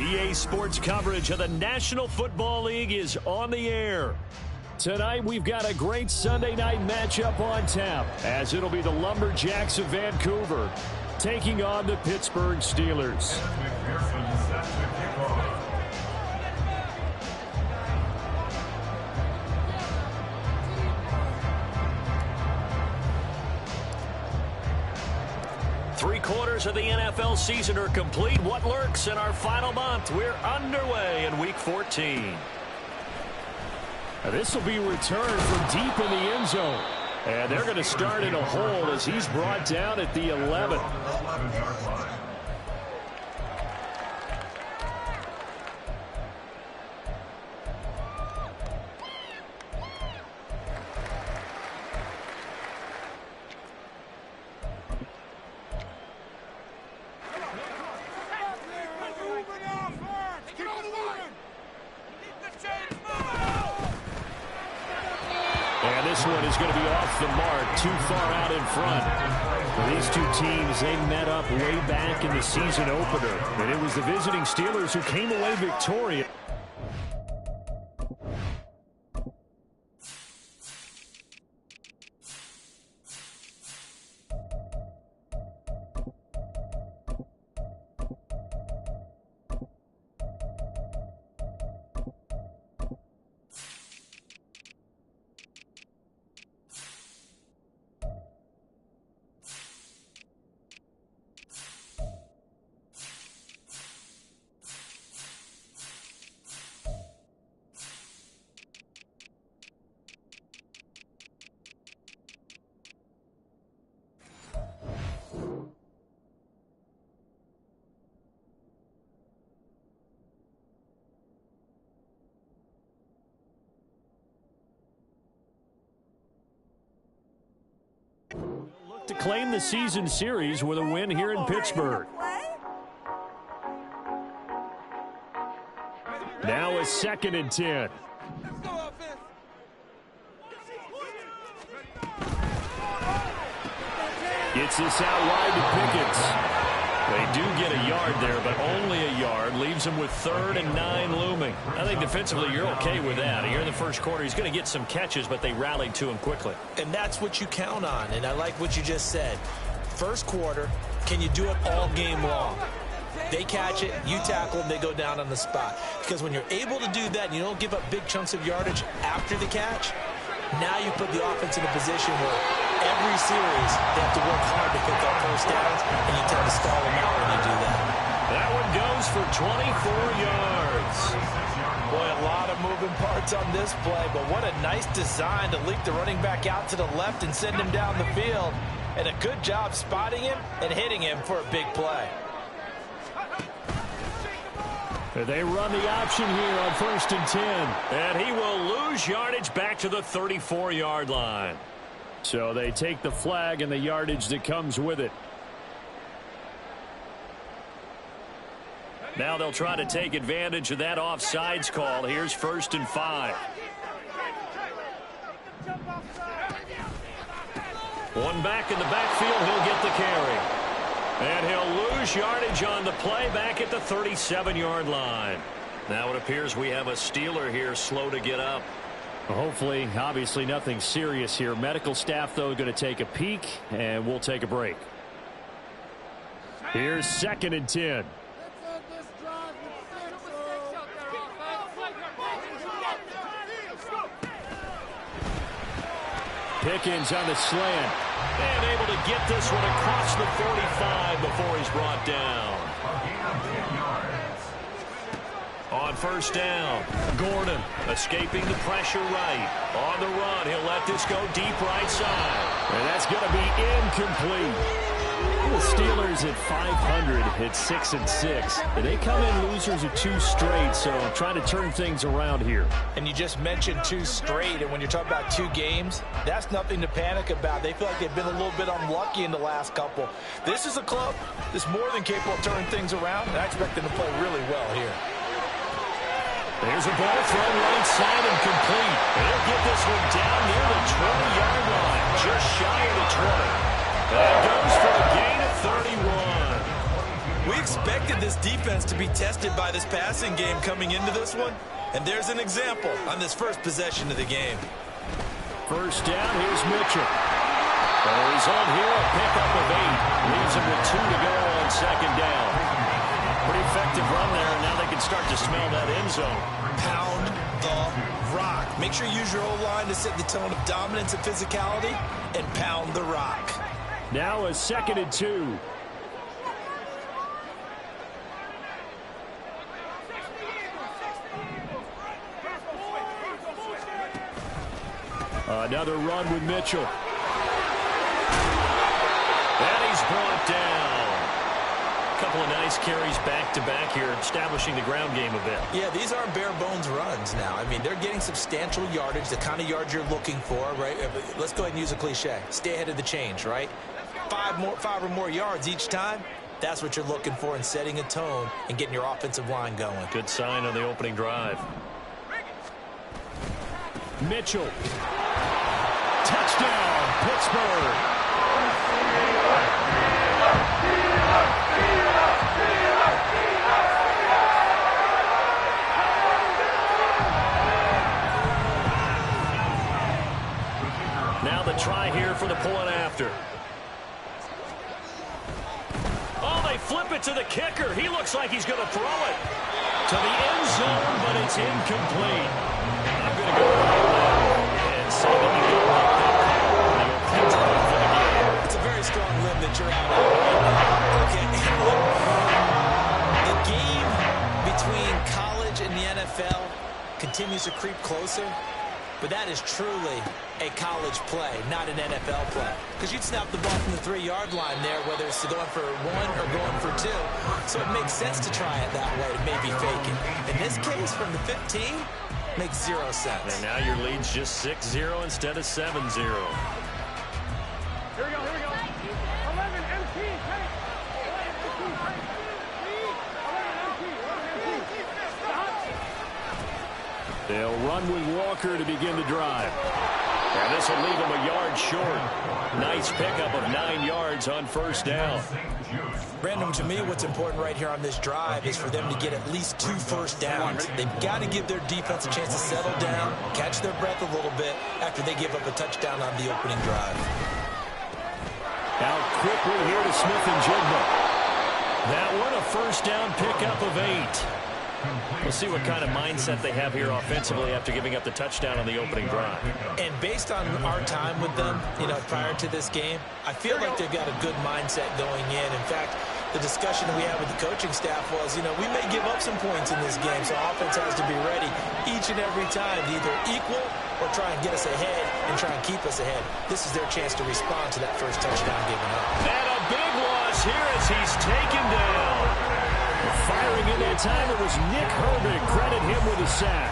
EA Sports coverage of the National Football League is on the air. Tonight, we've got a great Sunday night matchup on tap, as it'll be the Lumberjacks of Vancouver taking on the Pittsburgh Steelers. Three-quarters of the NFL season are complete. What lurks in our final month? We're underway in Week 14. This will be returned from deep in the end zone. And they're going to start in a hole as he's brought down at the 11. This one is going to be off the mark, too far out in front. These two teams, they met up way back in the season opener, and it was the visiting Steelers who came away victorious. To claim the season series with a win here in Pittsburgh. Now a 2nd and 10. Gets this out wide to Pickens. They do get a yard there, but only a yard. Leaves them with 3rd and 9 looming. I think defensively you're okay with that. Here in the first quarter, he's going to get some catches, but they rallied to him quickly. And that's what you count on, and I like what you just said. First quarter, can you do it all game long? They catch it, you tackle them, they go down on the spot. Because when you're able to do that and you don't give up big chunks of yardage after the catch, now you put the offense in a position where every series they have to work hard to pick up first downs, and you tend to stall them out when you do that. That one goes for 24 yards. Boy, a lot of moving parts on this play, but what a nice design to leak the running back out to the left and send him down the field. And a good job spotting him and hitting him for a big play. They run the option here on 1st and 10. And he will lose yardage back to the 34-yard line. So they take the flag and the yardage that comes with it. Now they'll try to take advantage of that offsides call. Here's 1st and 5. One back in the backfield, he'll get the carry. And he'll lose yardage on the play back at the 37-yard line. Now it appears we have a Steeler here slow to get up. Hopefully, obviously nothing serious here. Medical staff, though, going to take a peek, and we'll take a break. Here's 2nd and 10. Pickens on the slant. And able to get this one across the 45 before he's brought down. On 1st down, Gordon escaping the pressure right. On the run, he'll let this go deep right side. And that's going to be incomplete. The Steelers at 500 at 6-6. They come in losers of 2 straight, so trying to turn things around here. And you just mentioned 2 straight, and when you're talking about 2 games, that's nothing to panic about. They feel like they've been a little bit unlucky in the last couple. This is a club that's more than capable of turning things around, and I expect them to play really well here. There's a ball thrown right side and complete. And he'll get this one down near the 20-yard line, just shy of the 20. That goes for a gain of 31. We expected this defense to be tested by this passing game coming into this one, and there's an example on this first possession of the game. First down, here's Mitchell. The result here, a pickup of 8. Leaves him with 2 to go on second down. Pretty effective run there, and now they can start to smell that end zone. Pound the rock. Make sure you use your O-line to set the tone of dominance and physicality, and pound the rock. Now a 2nd and 2. Another run with Mitchell. And he's brought down. A couple of nice carries back-to-back here, establishing the ground game a bit. Yeah, these aren't bare-bones runs now. I mean, they're getting substantial yardage, the kind of yards you're looking for, right? Let's go ahead and use a cliche. Stay ahead of the change, right? 5 or more yards each time. That's what you're looking for in setting a tone and getting your offensive line going. Good sign on the opening drive. Mitchell. Touchdown, Pittsburgh. Now the try here for the point after. Oh, they flip it to the kicker. He looks like he's going to throw it to the end zone, but it's incomplete. I'm going to go and say that you don't like that call. For the game. It's a very strong limb that you're out on. Okay. The game between college and the NFL continues to creep closer, but that is truly a college play, not an NFL play. Because you'd snap the ball from the 3-yard line there, whether it's going for 1 or going for 2. So it makes sense to try it that way, to maybe fake it. In this case, from the 15, makes 0 sense. And now your lead's just 6-0 instead of 7-0. Here we go, here we go. 11 MT, take. 11 MT. They'll run with Walker to begin the drive. And this will leave him a yard short. Nice pickup of 9 yards on first down. Brandon, to me, what's important right here on this drive is for them to get at least 2 first downs. They've got to give their defense a chance to settle down, catch their breath a little bit after they give up a touchdown on the opening drive. Out quickly here to Smith and Jigba. That one, a first down pickup of 8. We'll see what kind of mindset they have here offensively after giving up the touchdown on the opening drive. And based on our time with them, prior to this game, I feel like they've got a good mindset going in. In fact, the discussion that we had with the coaching staff was, we may give up some points in this game, so offense has to be ready each and every time to either equal or try and get us ahead and try and keep us ahead. This is their chance to respond to that first touchdown given up. And a big loss here as he's taken down. Firing in that time, it was Nick Herbig. Credit him with a sack.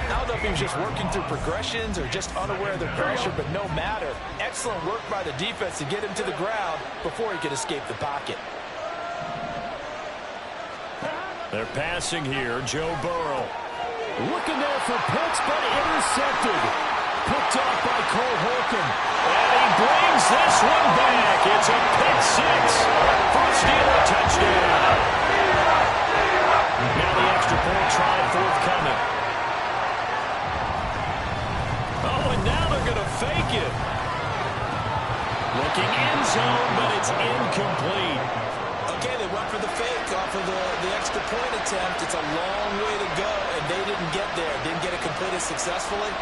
I don't know if he was just working through progressions or just unaware of the pressure, but no matter. Excellent work by the defense to get him to the ground before he could escape the pocket. They're passing here. Joe Burrow. Looking there for Pitts, but intercepted. Picked off by Cole Holcomb. And he brings this one back. It's a pick 6 for a Steeler touchdown. Now the extra point try forthcoming. Oh, and now they're going to fake it. Looking end zone, but it's incomplete. Okay, they went for the fake off of the extra point attempt. It's a long way to go, and they didn't get there. Didn't get it completed successfully.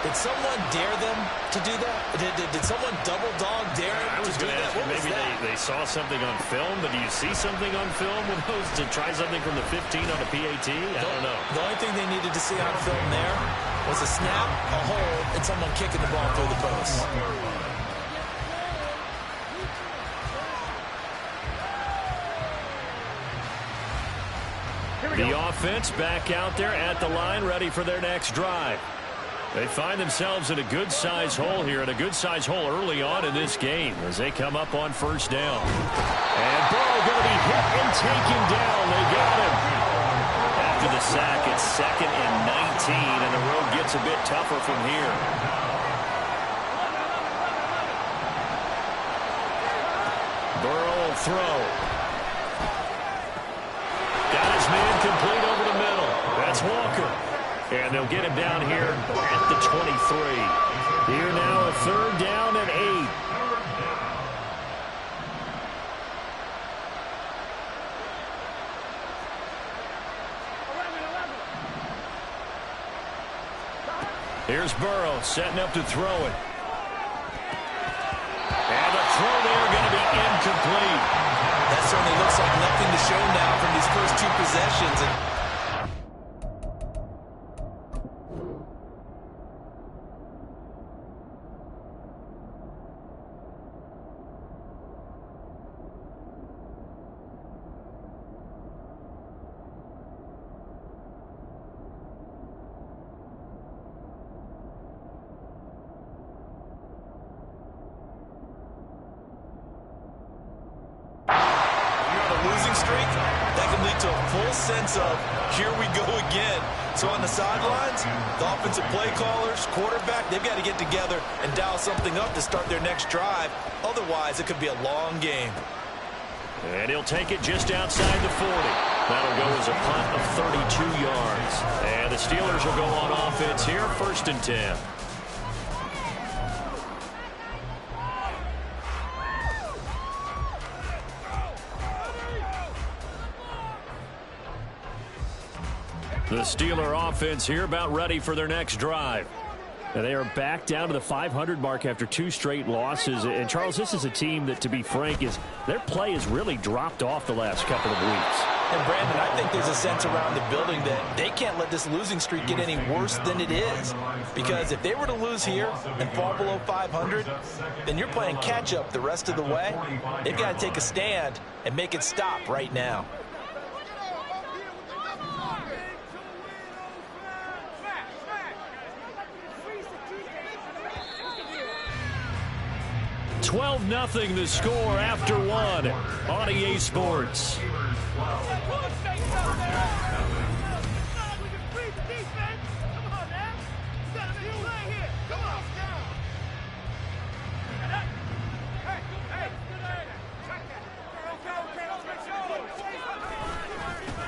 Did someone dare them to do that? Did someone double dog dare them to do that? What maybe they saw something on film, but do you see something on film with those to try something from the 15 on a PAT? I don't know. The only thing they needed to see on film there was a snap, a hold, and someone kicking the ball through the post. The offense back out there at the line, ready for their next drive. They find themselves in a good-sized hole here, and a good-sized hole early on in this game as they come up on first down. And Burrow going to be hit and taken down. They got him. After the sack, it's 2nd and 19, and the road gets a bit tougher from here. Burrow will throw. incomplete over the middle. That's Walker. And they'll get him down here at the 23. Here now a third down and 8. Here's Burrow setting up to throw it. And the throw there going to be incomplete. That certainly looks like nothing to show now from these first 2 possessions. Sense of here we go again. So on the sidelines, the offensive play callers, quarterback, they've got to get together and dial something up to start their next drive. Otherwise, it could be a long game. And he'll take it just outside the 40. That'll go as a punt of 32 yards. And the Steelers will go on offense here, 1st and 10. The Steeler offense here about ready for their next drive. And they are back down to the 500 mark after 2 straight losses. And, Charles, this is a team that, to be frank, their play has really dropped off the last couple of weeks. And, Brandon, I think there's a sense around the building that they can't let this losing streak get any worse than it is. Because if they were to lose here and fall below 500, then you're playing catch-up the rest of the way. They've got to take a stand and make it stop right now. 12-0 the score after 1 on EA Sports.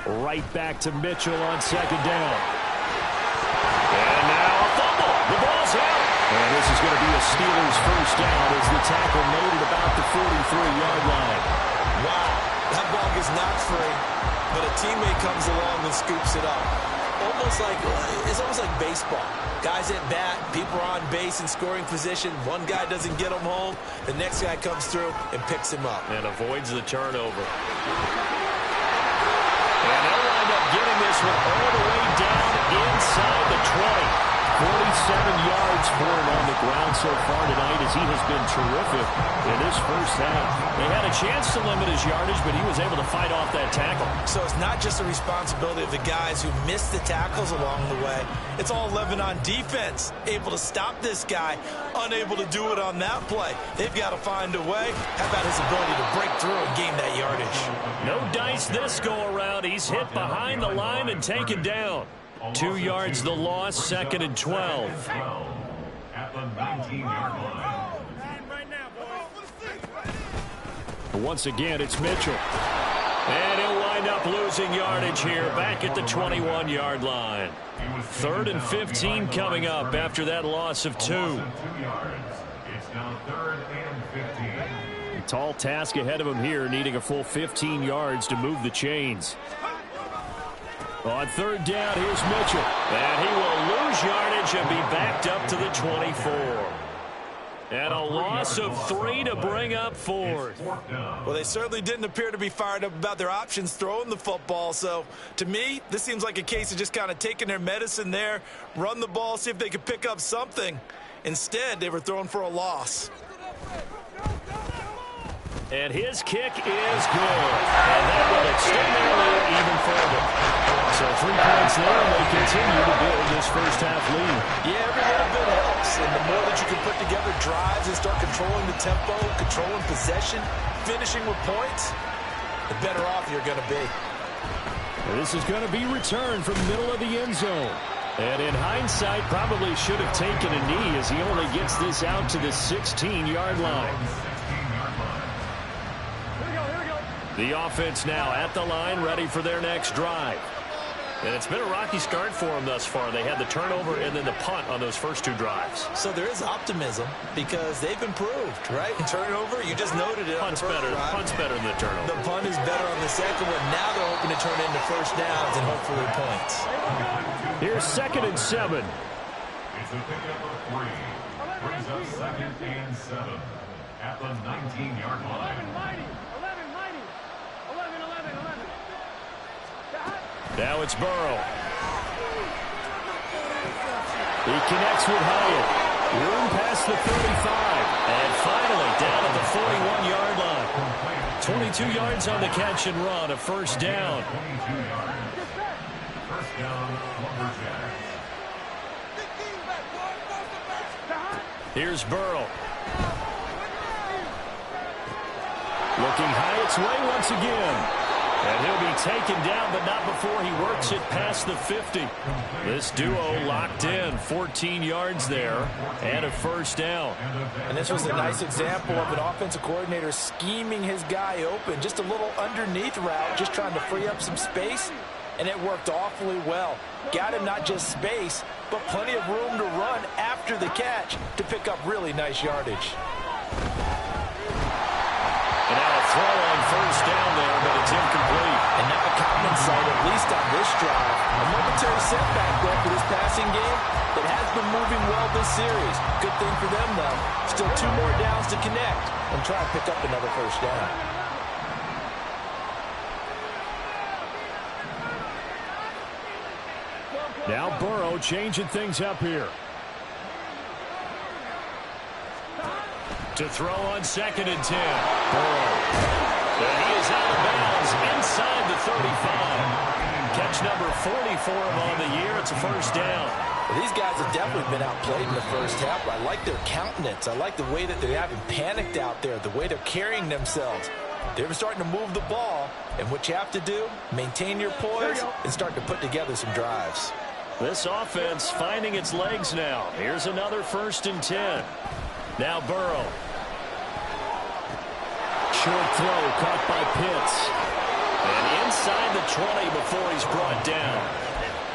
Right back to Mitchell on 2nd down. And now a fumble. The ball's out. And this is going to be a Steelers 1st down as the tackle made at about the 43-yard line. Wow, that ball gets knocked free, but a teammate comes along and scoops it up. It's almost like baseball. Guys at bat, people are on base in scoring position. One guy doesn't get him home. The next guy comes through and picks him up. And avoids the turnover. And they'll wind up getting this one all the way down inside the 20. 47 yards for him on the ground so far tonight as he has been terrific in this first half. They had a chance to limit his yardage, but he was able to fight off that tackle. So it's not just the responsibility of the guys who missed the tackles along the way. It's all 11 on defense, able to stop this guy, unable to do it on that play. They've got to find a way. How about his ability to break through and gain that yardage? No dice this go around. He's hit behind the line and taken down. 2 yards the loss, 2nd and 12. At the 19-yard line. Once again, it's Mitchell. And he'll wind up losing yardage here back at the 21-yard line. 3rd and 15 coming up after that loss of 2. It's now 3rd and 15. A tall task ahead of him here, needing a full 15 yards to move the chains. On 3rd down, here's Mitchell. And he will lose yardage and be backed up to the 24. And a loss of 3 to bring up 4th. Well, they certainly didn't appear to be fired up about their options throwing the football. So, to me, this seems like a case of just kind of taking their medicine there, run the ball, see if they could pick up something. Instead, they were throwing for a loss. And his kick is good. And that will extend their lead even further. So 3 points there, and they continue to build this first half lead. Yeah, every little bit helps. And the more that you can put together drives and start controlling the tempo, controlling possession, finishing with points, the better off you're going to be. And this is going to be returned from the middle of the end zone. And in hindsight, probably should have taken a knee as he only gets this out to the 16-yard line. The offense now at the line, ready for their next drive. And it's been a rocky start for them thus far. They had the turnover and then the punt on those first 2 drives. So there is optimism because they've improved, right? Turnover, you just noted it. Punt's better than the turnover. The punt is better on the second one. Now they're hoping to turn into first downs and hopefully points. Here's 2nd and 7. It's a pickup of 3. Brings up 2nd and 7 at the 19-yard line. 11. Now it's Burrow. He connects with Hyatt. Room past the 35. And finally down at the 41-yard line. 22 yards on the catch and run. A first down. 22 yards. First down, Lumberjacks. Here's Burrow. Looking Hyatt's way once again. And he'll be taken down, but not before he works it past the 50. This duo locked in. 14 yards there and a first down. And this was a nice example of an offensive coordinator scheming his guy open. Just a little underneath route, just trying to free up some space. And it worked awfully well. Got him not just space, but plenty of room to run after the catch to pick up really nice yardage. And now a throw on first down there, but it's incomplete. And now a common sight, at least on this drive. A momentary setback there for this passing game that has been moving well this series. Good thing for them, though. Still 2 more downs to connect and try and pick up another first down. Now Burrow changing things up here. To throw on 2nd and 10. Burrow. And he is out of bounds inside the 35. Catch number 40 for him on the year. It's a first down. Well, these guys have definitely been outplayed in the first half. I like their countenance. I like the way that they haven't panicked out there, the way they're carrying themselves. They're starting to move the ball, and what you have to do, maintain your poise and start to put together some drives. This offense finding its legs now. Here's another 1st and 10. Now Burrow. Short throw caught by Pitts. And inside the 20 before he's brought down.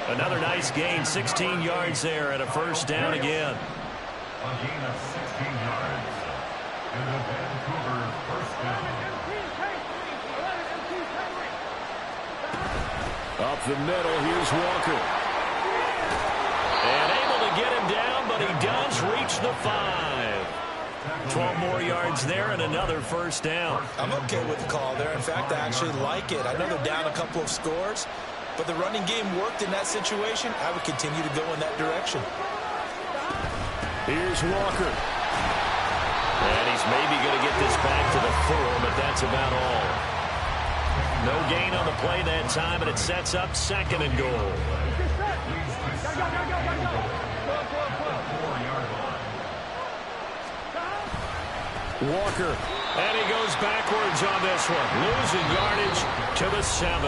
Another nice gain, 16 yards there and a first down again. A gain of 16 yards. And the Vancouver first down. Up the middle, here's Walker. And able to get him down, but he does reach the 5. 12 more yards there and another first down. I'm okay with the call there. In fact, I actually like it. I know they're down a couple of scores, but the running game worked in that situation. I would continue to go in that direction. Here's Walker. And he's maybe going to get this back to the 4, but that's about all. No gain on the play that time, and it sets up 2nd and goal. Walker, and he goes backwards on this one, losing yardage to the 7.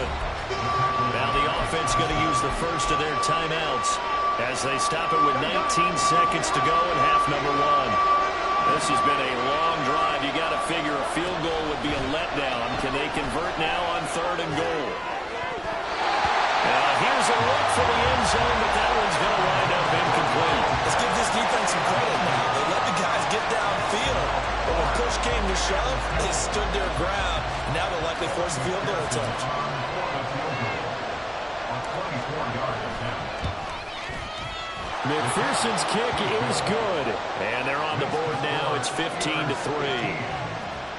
Now the offense going to use the first of their timeouts as they stop it with 19 seconds to go in half number 1. This has been a long drive. You got to figure a field goal would be a letdown. Can they convert now on 3rd and goal? Here's a look for the end zone, but that one's going to wind up incomplete. Let's give this defense some credit now. They let the guys get downfield, but when push came to shove, they stood their ground. Now they'll likely force a field goal attempt. McPherson's kick is good, and they're on the board now. It's 15-3.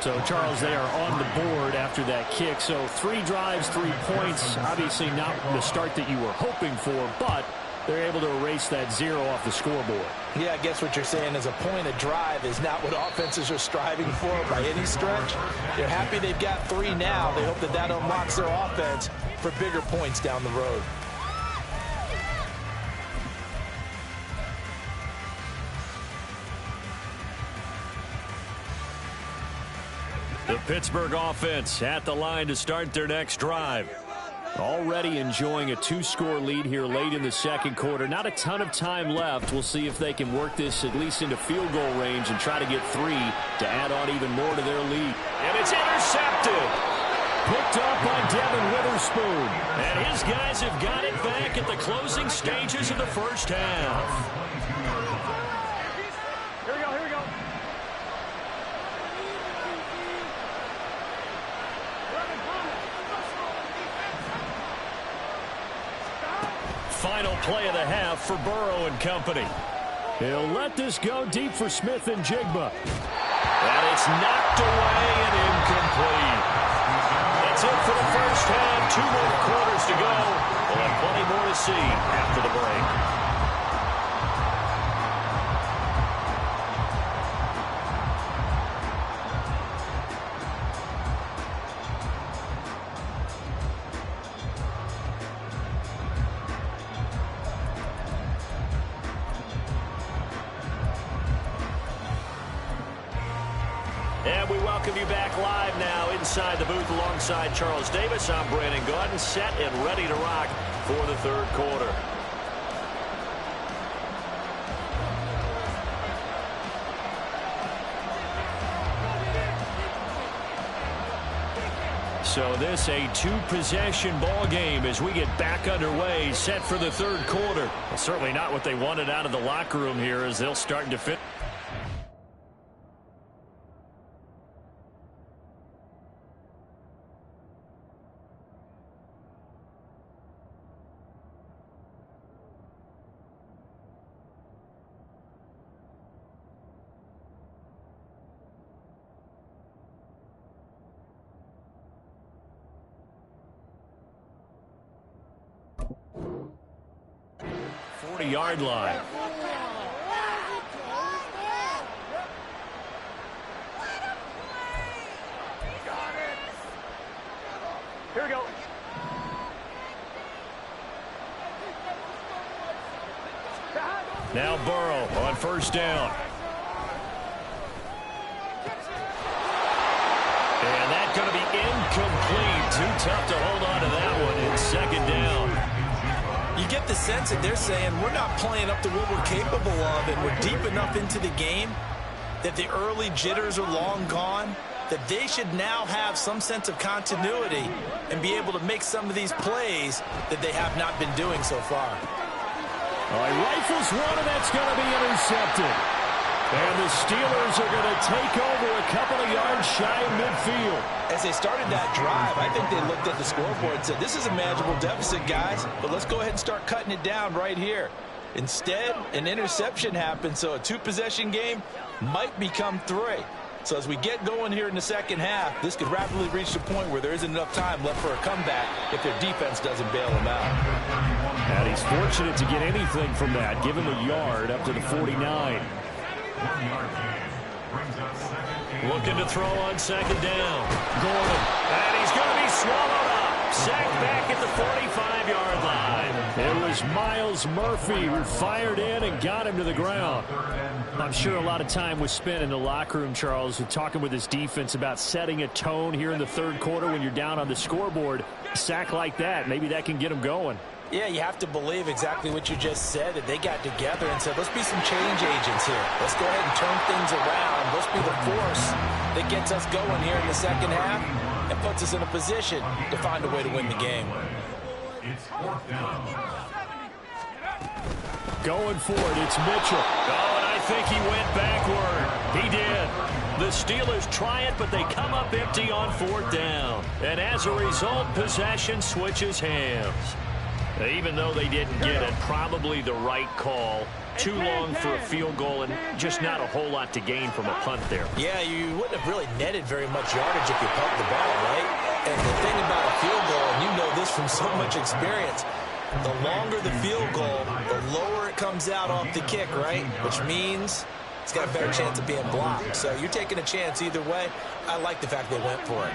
So, Charles, they are on the board after that kick. So 3 drives, 3 points. Obviously not the start that you were hoping for, but they're able to erase that 0 off the scoreboard. Yeah, I guess what you're saying is a point of drive is not what offenses are striving for by any stretch. They're happy they've got 3 now. They hope that that unlocks their offense for bigger points down the road. The Pittsburgh offense at the line to start their next drive. Already enjoying a 2-score lead here late in the second quarter. Not a ton of time left. We'll see if they can work this at least into field goal range and try to get 3 to add on even more to their lead. And it's intercepted. Picked up by Devin Witherspoon. And his guys have got it back at the closing stages of the first half. Here we go, here we go. Final play of the half for Burrow and company. He'll let this go deep for Smith and Jigba. And it's knocked away and incomplete. That's it for the first half. 2 more quarters to go. We'll have plenty more to see after the break. And we welcome you back live now inside the booth alongside Charles Davis. I'm Brandon Gaudin, set and ready to rock for the third quarter. So this a 2-possession ball game as we get back underway, set for the third quarter. Well, certainly not what they wanted out of the locker room here as they'll start to fit. Yard line. Here we go. Now Burrow on first down. And that's going to be incomplete. Too tough to hold on to that one in second down. You get the sense that they're saying we're not playing up to what we're capable of, and we're deep enough into the game that the early jitters are long gone, that they should now have some sense of continuity and be able to make some of these plays that they have not been doing so far. All right, rifles one, and that's going to be intercepted. And the Steelers are going to take over a couple of yards shy of midfield. As they started that drive, I think they looked at the scoreboard and said, this is a manageable deficit, guys, but let's go ahead and start cutting it down right here. Instead, an interception happened, so a 2-possession game might become 3. So as we get going here in the second half, this could rapidly reach the point where there isn't enough time left for a comeback if their defense doesn't bail them out. And he's fortunate to get anything from that. Give him a yard up to the 49. Looking to throw on second down. Gordon. And he's going to be swallowed up. Sacked back at the 45-yard line. It was Myles Murphy who fired in and got him to the ground. I'm sure a lot of time was spent in the locker room, Charles, with talking with his defense about setting a tone here in the third quarter when you're down on the scoreboard. A sack like that, maybe that can get them going. Yeah, you have to believe exactly what you just said, that they got together and said, let's be some change agents here. Let's go ahead and turn things around. Let's be the force that gets us going here in the second half and puts us in a position to find a way to win the game. It's fourth down. Going for it, it's Mitchell. Oh, and I think he went backward. He did. The Steelers try it, but they come up empty on fourth down. And as a result, possession switches hands. Even though they didn't get it, probably the right call. Too long for a field goal and just not a whole lot to gain from a punt there. Yeah, you wouldn't have really netted very much yardage if you pumped the ball, right? And the thing about a field goal, and you know this from so much experience, the longer the field goal, the lower it comes out off the kick, right? Which means it's got a better chance of being blocked. So you're taking a chance either way. I like the fact they went for it.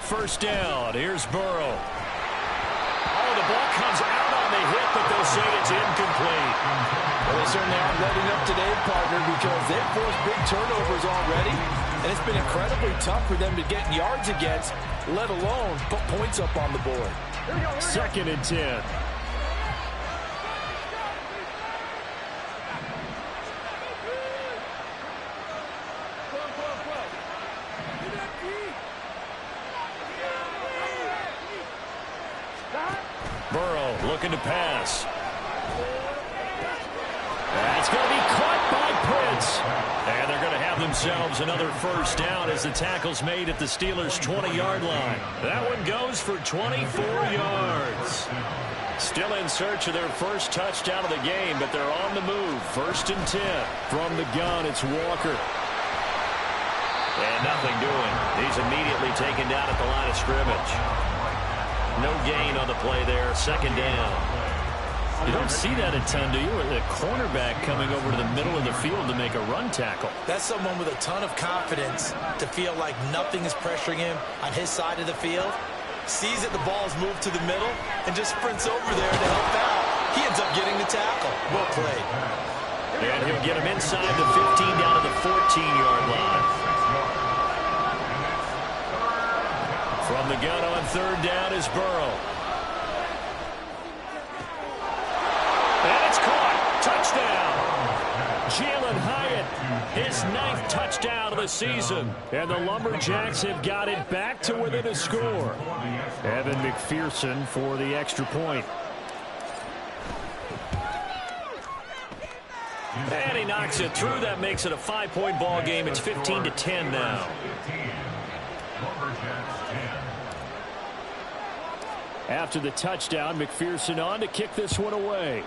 First down, here's Burrow. Oh, the ball comes out on the hit, but they'll say it's incomplete. Well, they certainly aren't letting up today, partner, because they've forced big turnovers already, and it's been incredibly tough for them to get yards against, let alone put points up on the board. Second and 10. Burrow looking to pass. That's going to be caught by Prince. And they're going to have themselves another first down as the tackle's made at the Steelers' 20-yard line. That one goes for 24 yards. Still in search of their first touchdown of the game, but they're on the move. 1st and 10. From the gun, it's Walker. And nothing doing. He's immediately taken down at the line of scrimmage. No gain on the play there. 2nd down. You don't see that a ton, do you? The cornerback coming over to the middle of the field to make a run tackle. That's someone with a ton of confidence to feel like nothing is pressuring him on his side of the field. Sees that the ball's moved to the middle and just sprints over there to help out. He ends up getting the tackle. Well played. And he'll get him inside the 15 down to the 14-yard line. From the gun on 3rd down is Burrow. And it's caught. Touchdown. Jalen Hyatt, his 9th touchdown of the season. And the Lumberjacks have got it back to within a score. Evan McPherson for the extra point. And he knocks it through. That makes it a 5-point ball game. It's 15-10 now. After the touchdown, McPherson on to kick this one away.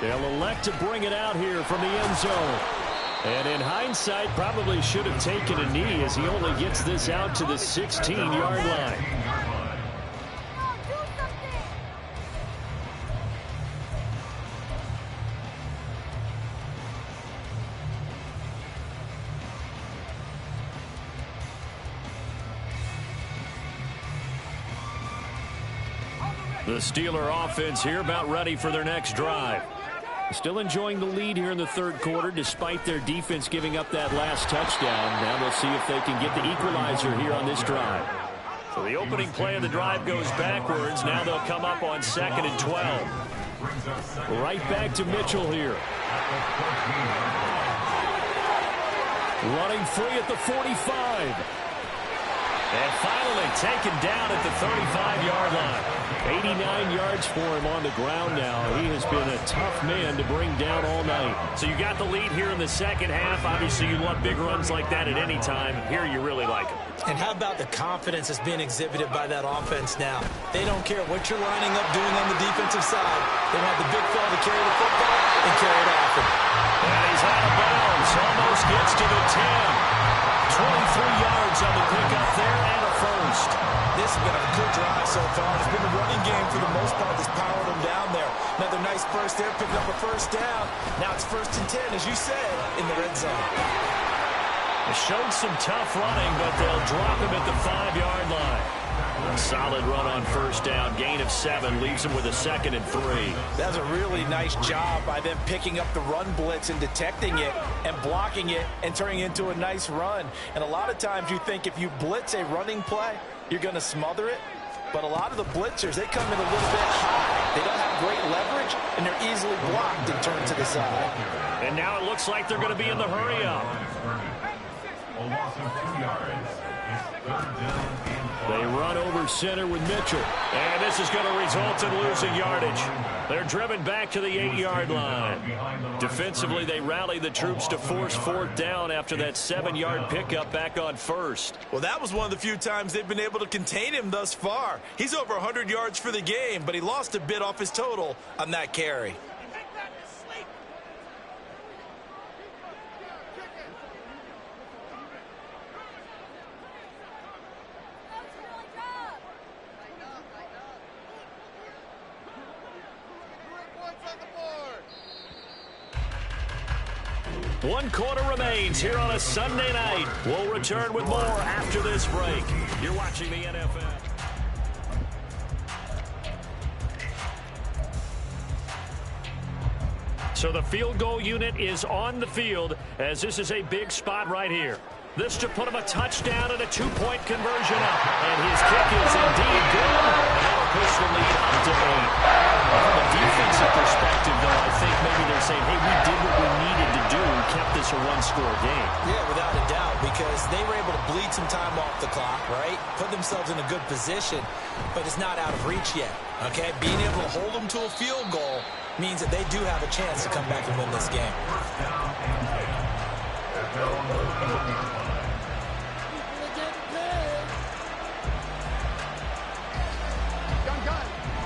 They'll elect to bring it out here from the end zone. And in hindsight, probably should have taken a knee as he only gets this out to the 16-yard line. The Steeler offense here about ready for their next drive. Still enjoying the lead here in the 3rd quarter despite their defense giving up that last touchdown. Now they'll see if they can get the equalizer here on this drive. So the opening play of the drive goes backwards. Now they'll come up on 2nd and 12. Right back to Mitchell here. Running free at the 45. And finally taken down at the 35-yard line. 89 yards for him on the ground now. He has been a tough man to bring down all night. So you got the lead here in the 2nd half. Obviously, you love big runs like that at any time. Here you really like them. And how about the confidence that's being exhibited by that offense now? They don't care what you're lining up doing on the defensive side. They want the big fella to carry the football and carry it often. And he's out of bounds. Almost gets to the 10. 23 yards on the pickup there and a first. This has been a good drive so far. It's been a running game for the most part that's powered them down there. Another nice burst there, picking up a first down. Now it's 1st and 10, as you said, in the red zone. They showed some tough running, but they'll drop him at the 5-yard line. A solid run on 1st down. Gain of 7 leaves him with a 2nd and 3. That's a really nice job by them picking up the run blitz and detecting it and blocking it and turning it into a nice run. And a lot of times you think if you blitz a running play, you're going to smother it. But a lot of the blitzers, they come in a little bit high. They don't have great leverage, and they're easily blocked and turned to the side. And now it looks like they're going to be in the hurry-up. A loss of 2 yards. It's 3rd down. They run over center with Mitchell. And this is going to result in losing yardage. They're driven back to the 8-yard line. Defensively, they rally the troops to force 4th down after that 7-yard pickup back on 1st. Well, that was one of the few times they've been able to contain him thus far. He's over 100 yards for the game, but he lost a bit off his total on that carry. One quarter remains here on a Sunday night. We'll return with more after this break. You're watching the NFL. So the field goal unit is on the field as this is a big spot right here. This to put him a touchdown and a 2-point conversion up. And his kick is indeed good. And that'll push the lead up to 8. From a defensive perspective, though, I think maybe they're saying, hey, we did what we needed to do and kept this a one-score game. Yeah, without a doubt, because they were able to bleed some time off the clock, right? Put themselves in a good position, but it's not out of reach yet, okay? Being able to hold them to a field goal means that they do have a chance to come back and win this game.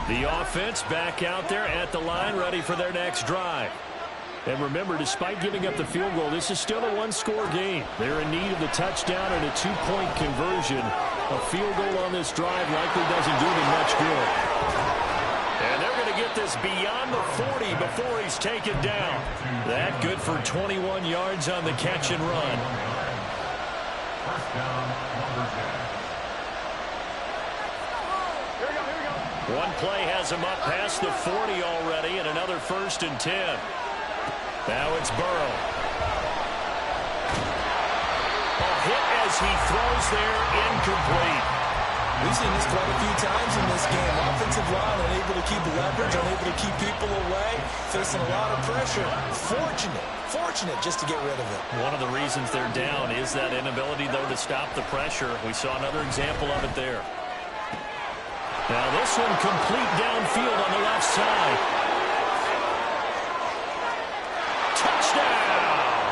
The offense back out there at the line, ready for their next drive. And remember, despite giving up the field goal, this is still a one-score game. They're in need of the touchdown and a two-point conversion. A field goal on this drive likely doesn't do them much good. And they're going to get this beyond the 40 before he's taken down. That good for 21 yards on the catch and run. First down, Lumberjacks. One play has him up past the 40 already, and another 1st and 10. Now it's Burrow. A hit as he throws there, incomplete. We've seen this quite a few times in this game. Offensive line unable to keep leverage, unable to keep people away, facing a lot of pressure. Fortunate just to get rid of it. One of the reasons they're down is that inability, though, to stop the pressure. We saw another example of it there. Now this one complete downfield on the left side. Touchdown!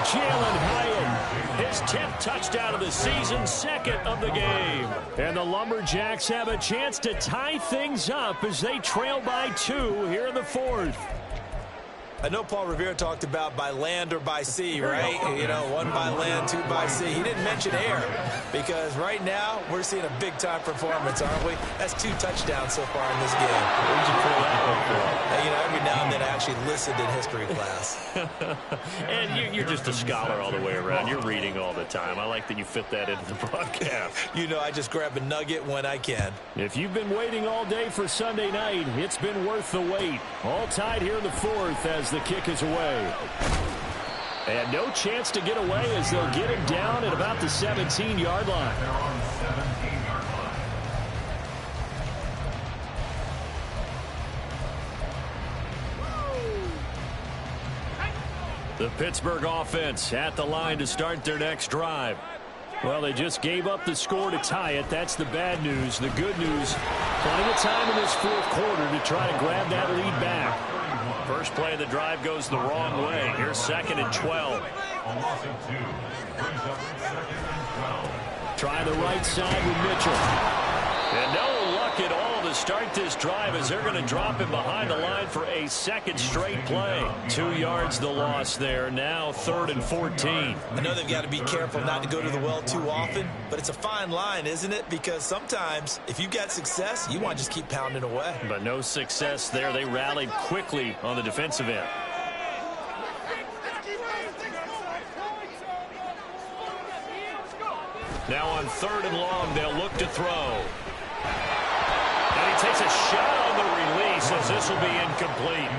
Jalen Hyatt, his 10th touchdown of the season, 2nd of the game. And the Lumberjacks have a chance to tie things up as they trail by 2 here in the 4th. I know Paul Revere talked about by land or by sea, right? You know, 1 by land, 2 by sea. He didn't mention air because right now we're seeing a big-time performance, aren't we? That's 2 touchdowns so far in this game. Where'd you pull that one from? You know, every now and then I actually listened in history class. And you're just a scholar all the way around. You're reading all the time. I like that you fit that into the broadcast. You know, I just grab a nugget when I can. If you've been waiting all day for Sunday night, it's been worth the wait. All tied here in the 4th as the kick is away. And no chance to get away as they'll get him down at about the 17-yard line. They're on the 17-yard line. The Pittsburgh offense at the line to start their next drive. Well, they just gave up the score to tie it. That's the bad news. The good news, plenty of time in this 4th quarter to try to grab that lead back. First play of the drive goes the wrong way. Here's 2nd and 12. A loss of 2. Brings up 2nd and 12. Try the right side with Mitchell. And no luck at all to start this drive as they're going to drop him behind the line for a 2nd straight play. 2 yards the loss there. Now 3rd and 14. I know they've got to be careful not to go to the well too often, but it's a fine line, isn't it? Because sometimes if you've got success, you want to just keep pounding away. But no success there. They rallied quickly on the defensive end. Now on 3rd and long, they'll look to throw. And he takes a shot on the release as this will be incomplete.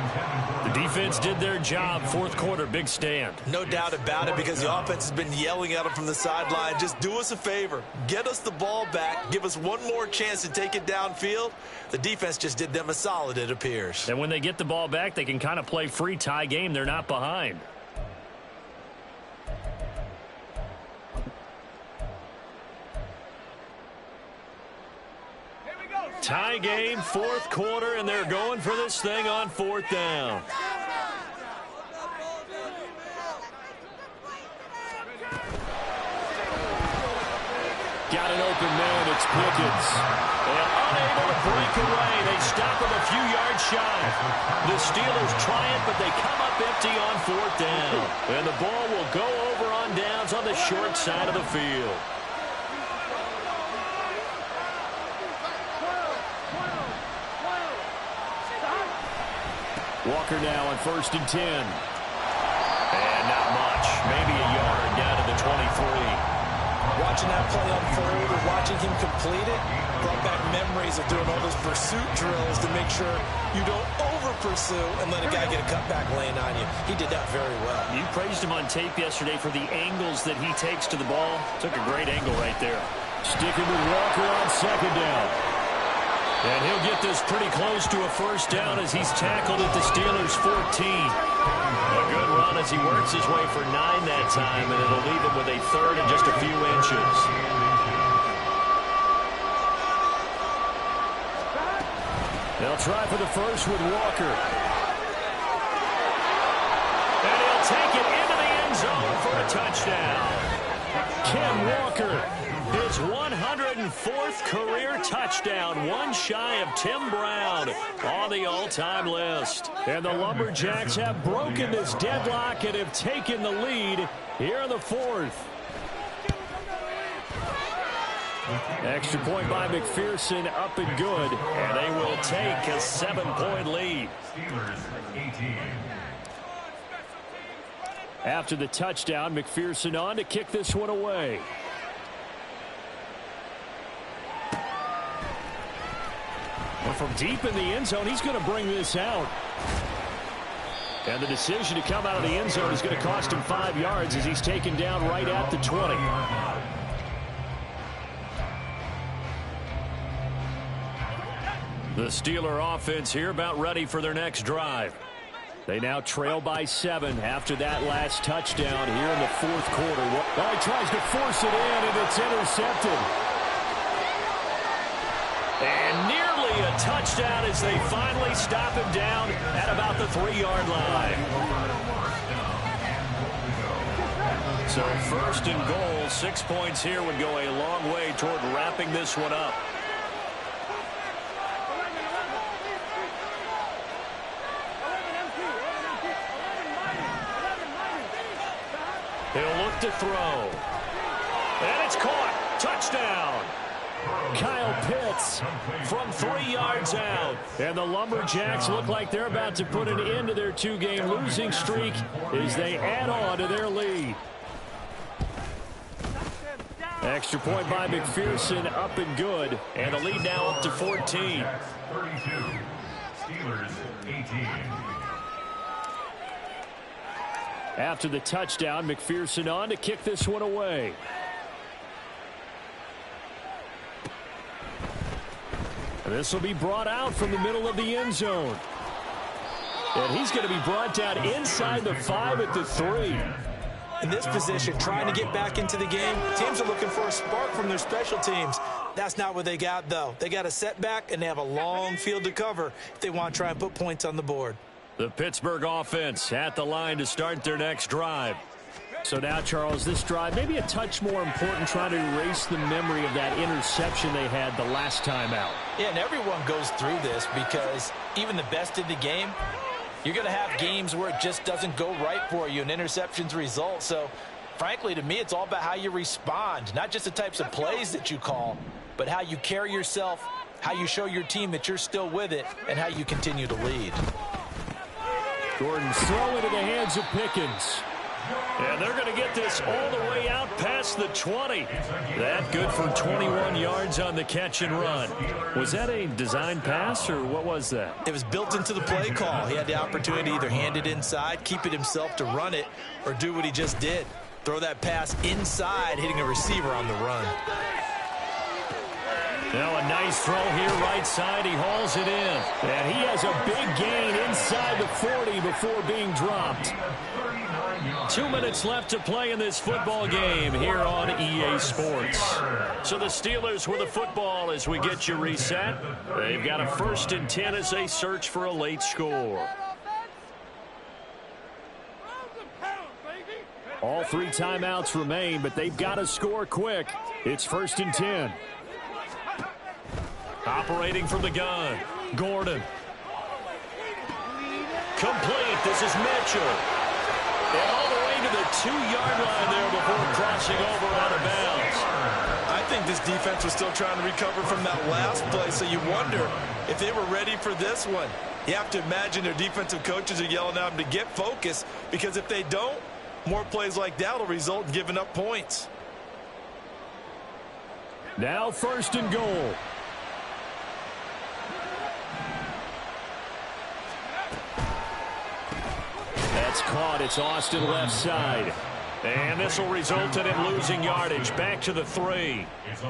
The defense did their job. 4th quarter, big stand. No doubt about it, because the offense has been yelling at them from the sideline. Just do us a favor. Get us the ball back. Give us one more chance to take it downfield. The defense just did them a solid, it appears. And when they get the ball back, they can kind of play free tie game. They're not behind. Tie game, 4th quarter, and they're going for this thing on 4th down. Got an open man, it's Pickens. And unable to break away, they stop him a few yards shy. The Steelers try it, but they come up empty on 4th down. And the ball will go over on downs on the short side of the field. Walker now on 1st and 10. And not much. Maybe a yard down to the 23. Watching that play unfold or watching him complete it brought back memories of doing all those pursuit drills to make sure you don't over-pursue and let a guy get a cutback lane on you. He did that very well. You praised him on tape yesterday for the angles that he takes to the ball. Took a great angle right there. Sticking with Walker on 2nd down. And he'll get this pretty close to a 1st down as he's tackled at the Steelers' 14. A good run as he works his way for 9 that time, and it'll leave him with a 3rd and just a few They'll try for the first with Walker. And he'll take it into the end zone for a touchdown. Ken Walker, his 104th career touchdown, one shy of Tim Brown on the all-time list. And the Lumberjacks have broken this deadlock and have taken the lead here in the fourth. Extra point by McPherson, up and good, and they will take a 7-point lead. Steelers 18. After the touchdown, McPherson on to kick this one away. Well, from deep in the end zone, he's going to bring this out. And the decision to come out of the end zone is going to cost him 5 yards as he's taken down right at the 20. The Steeler offense here about ready for their next drive. They now trail by 7 after that last touchdown here in the fourth quarter. Well, he tries to force it in, and it's intercepted. And nearly a touchdown as they finally stop him down at about the 3-yard line. So first and goal, 6 points here would go a long way toward wrapping this one up. He'll look to throw. And it's caught. Touchdown. Kyle Pitts from 3 yards out. And the Lumberjacks look like they're about to put an end to their 2-game losing streak as they add on to their lead. Extra point by McPherson, up and good. And the lead now up to 14. 32. Steelers 18. After the touchdown, McPherson on to kick this one away. And this will be brought out from the middle of the end zone. And he's going to be brought down inside the 5 at the 3. In this position, trying to get back into the game, teams are looking for a spark from their special teams. That's not what they got, though. They got a setback, and they have a long field to cover if they want to try and put points on the board. The Pittsburgh offense at the line to start their next drive. So now, Charles, this drive maybe a touch more important, trying to erase the memory of that interception they had the last time out. Yeah, and everyone goes through this because even the best in the game, you're going to have games where it just doesn't go right for you and interceptions result. So, frankly, to me, it's all about how you respond, not just the types of plays that you call, but how you carry yourself, how you show your team that you're still with it, and how you continue to lead. Gordon's throw into the hands of Pickens. And they're going to get this all the way out past the 20. That good for 21 yards on the catch and run. Was that a design pass, or what was that? It was built into the play call. He had the opportunity to either hand it inside, keep it himself to run it, or do what he just did. Throw that pass inside, hitting a receiver on the run. Now a nice throw here right side. He hauls it in. And he has a big gain inside the 40 before being dropped. 2 minutes left to play in this football game here on EA Sports. So the Steelers with the football as we get you reset. They've got a 1st and 10 as they search for a late score. All 3 timeouts remain, but they've got to score quick. It's 1st and 10. Operating from the gun, Gordon. Complete. This is Mitchell. And all the way to the 2-yard line there before crossing over out of bounds. I think this defense was still trying to recover from that last play, so you wonder if they were ready for this one. You have to imagine their defensive coaches are yelling at them to get focused, because if they don't, more plays like that will result in giving up points. Now 1st and goal. That's caught. It's Austin left side. And this will result in it losing yardage. Back to the 3.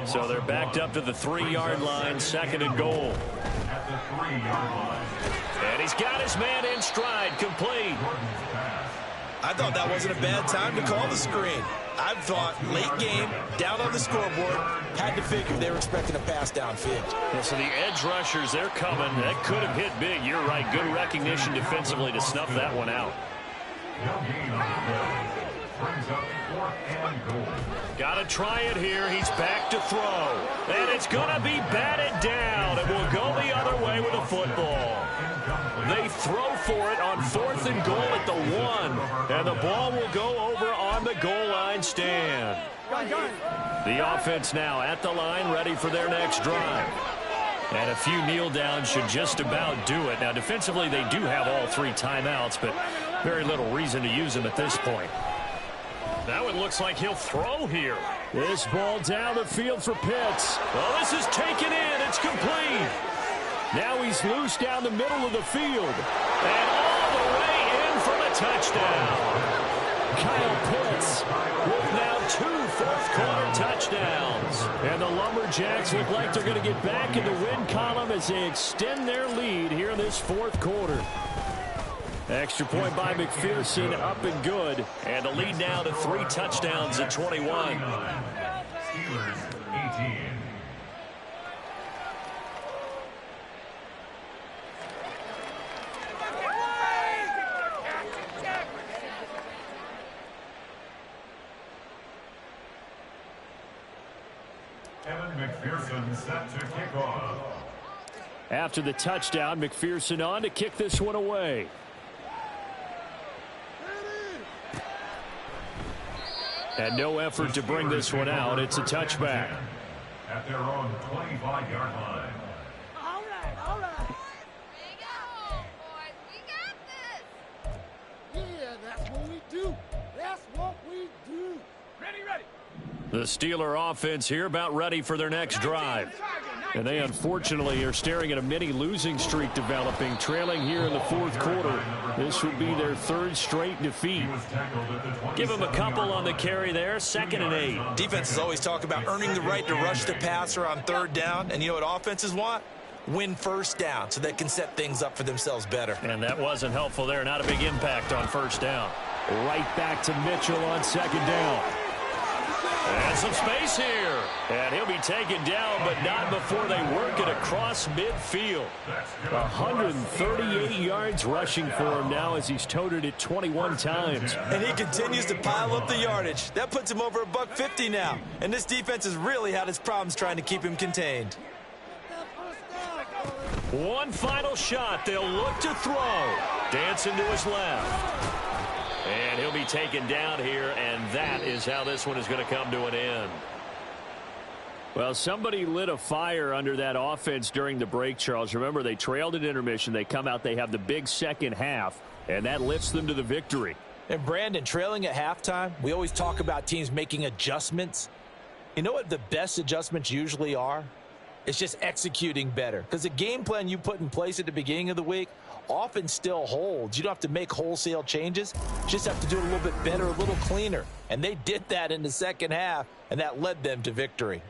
So they're backed up to the 3-yard line. 2nd and goal. At the 3-yard line. And he's got his man in stride. Complete. I thought that wasn't a bad time to call the screen. I thought late game, down on the scoreboard, had to figure they were expecting a pass downfield. Yeah, so the edge rushers, they're coming. That could have hit big. You're right. Good recognition defensively to snuff that one out. Got to try it here. He's back to throw. And it's going to be batted down. It will go the other way with the football. They throw for it on 4th and goal at the 1. And the ball will go over on the goal line stand. The offense now at the line, ready for their next drive. And a few kneel downs should just about do it. Now, defensively, they do have all 3 timeouts, but very little reason to use them at this point. Now it looks like he'll throw here. This ball down the field for Pitts. Well, this is taken in. It's complete. Now he's loose down the middle of the field. And all the way in for the touchdown. Kyle Pitts with now 2 fourth-quarter touchdowns. And the Lumberjacks look like they're going to get back in the win column as they extend their lead here in this 4th quarter. Extra point by McPherson, up and good. And the lead now to 3 touchdowns at 21. Steelers 18. McPherson set to kick off. After the touchdown, McPherson on to kick this one away. And no effort to bring this one out. It's a touchback. At their own 25-yard line. All right. We go, boys. We got this. Yeah, that's what we do. That's what we do. Ready. The Steeler offense here about ready for their next drive. And they unfortunately are staring at a mini losing streak developing, trailing here in the 4th quarter. This would be their 3rd straight defeat. Give them a couple on the carry there, 2nd and 8. Defenses always talk about earning the right to rush the passer on 3rd down. And you know what offenses want? Win 1st down so they can set things up for themselves better. And that wasn't helpful there. Not a big impact on 1st down. Right back to Mitchell on 2nd down. And some space here. And he'll be taken down, but not before they work it across midfield. 138 yards rushing for him now as he's toted it 21 times. And he continues to pile up the yardage. That puts him over $150 now. And this defense has really had its problems trying to keep him contained. One final shot. They'll look to throw. Dancing to his left. And he'll be taken down here, and that is how this one is going to come to an end. Well, somebody lit a fire under that offense during the break, Charles. Remember, they trailed at intermission. They come out, they have the big second half, and that lifts them to the victory. And, Brandon, trailing at halftime, we always talk about teams making adjustments. You know what the best adjustments usually are? It's just executing better. Because the game plan you put in place at the beginning of the week often still holds. You don't have to make wholesale changes. You just have to do it a little bit better, a little cleaner. And they did that in the second half, and that led them to victory.